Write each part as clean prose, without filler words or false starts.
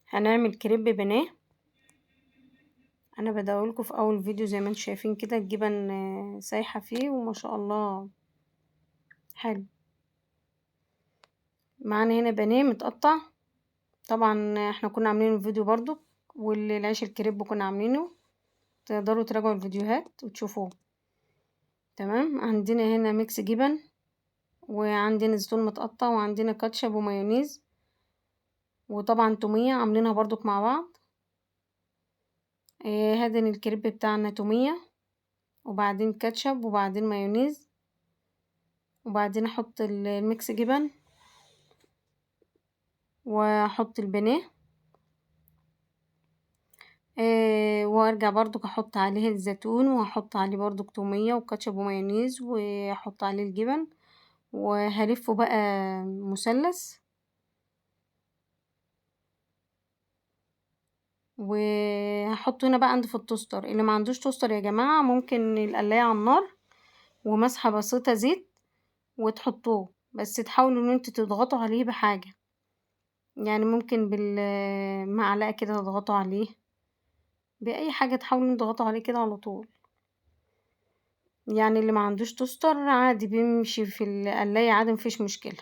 هنعمل كريب بانيه. انا بدأهولكوا في اول فيديو زي ما انتم شايفين كده، الجبن سايحة فيه وما شاء الله حلو. معانا هنا بانيه متقطع، طبعا احنا كنا عاملين الفيديو برضو، والعيش الكريب كنا عاملينه، تقدروا تراجعوا الفيديوهات وتشوفوه. تمام. عندنا هنا ميكس جبن، وعندنا زيتون متقطع، وعندنا كاتشب ومايونيز، وطبعا تومية عاملينها برضو مع بعض. هذا الكريب بتاعنا تومية، وبعدين كاتشب، وبعدين مايونيز، وبعدين احط الميكس جبن، واحط البانيه، وارجع برضو احط عليه الزيتون، واحط عليه برضو تومية وكاتشب ومايونيز، واحط عليه الجبن، وهلفه بقى مثلث، وهحطه هنا بقى عند في التوستر. اللي ما عندوش توستر يا جماعة ممكن القلاية على النار ومسحة بسيطة زيت وتحطوه، بس تحاولوا ان انتوا تضغطوا عليه بحاجة، يعني ممكن بالمعلقة كده تضغطوا عليه بأي حاجة، تحاولوا تضغطوا عليه كده على طول. يعني اللي ما عندوش توستر عادي بيمشي في القلاية عادي، مفيش مشكلة.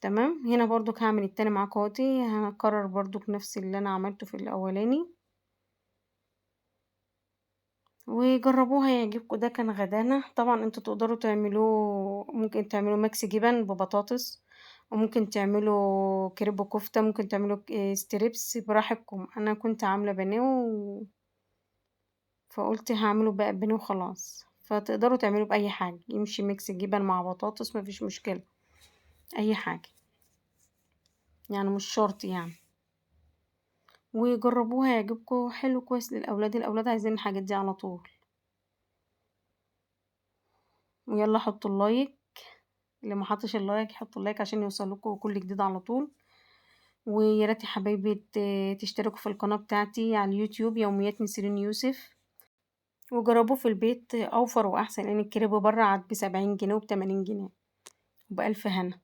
تمام. هنا برضو هعمل التاني معاكم اهوتي، هكرر برضو نفس اللي انا عملته في الاولاني، وجربوها هيعجبكم. ده كان غدانا. طبعا انتوا تقدروا تعملوه، ممكن تعملوا ميكس جبن ببطاطس، وممكن تعملوا كريب كفتة، ممكن تعملوا ستريبس براحتكم. انا كنت عاملة بانيه فقلت هعمله بقى بانيه وخلاص. فتقدروا تعملوا بأي حاجة، يمشي ميكس جبن مع بطاطس مفيش مشكلة، اي حاجة يعني، مش شرط يعني. وجربوها هيعجبكم، حلو كويس للأولاد. الأولاد عايزين الحاجات دي على طول. ويلا حطوا اللايك، اللي ما حطش اللايك يحطوا اللايك عشان يوصلكوا كل جديد على طول. ويا ريت يا حبايبي تشتركوا في القناة بتاعتي على اليوتيوب، يوميات نسرين يوسف. وجربوه في البيت، اوفر واحسن، لان الكريب بره عاد ب70 جنيه وب80 جنيه، وبألف هنا.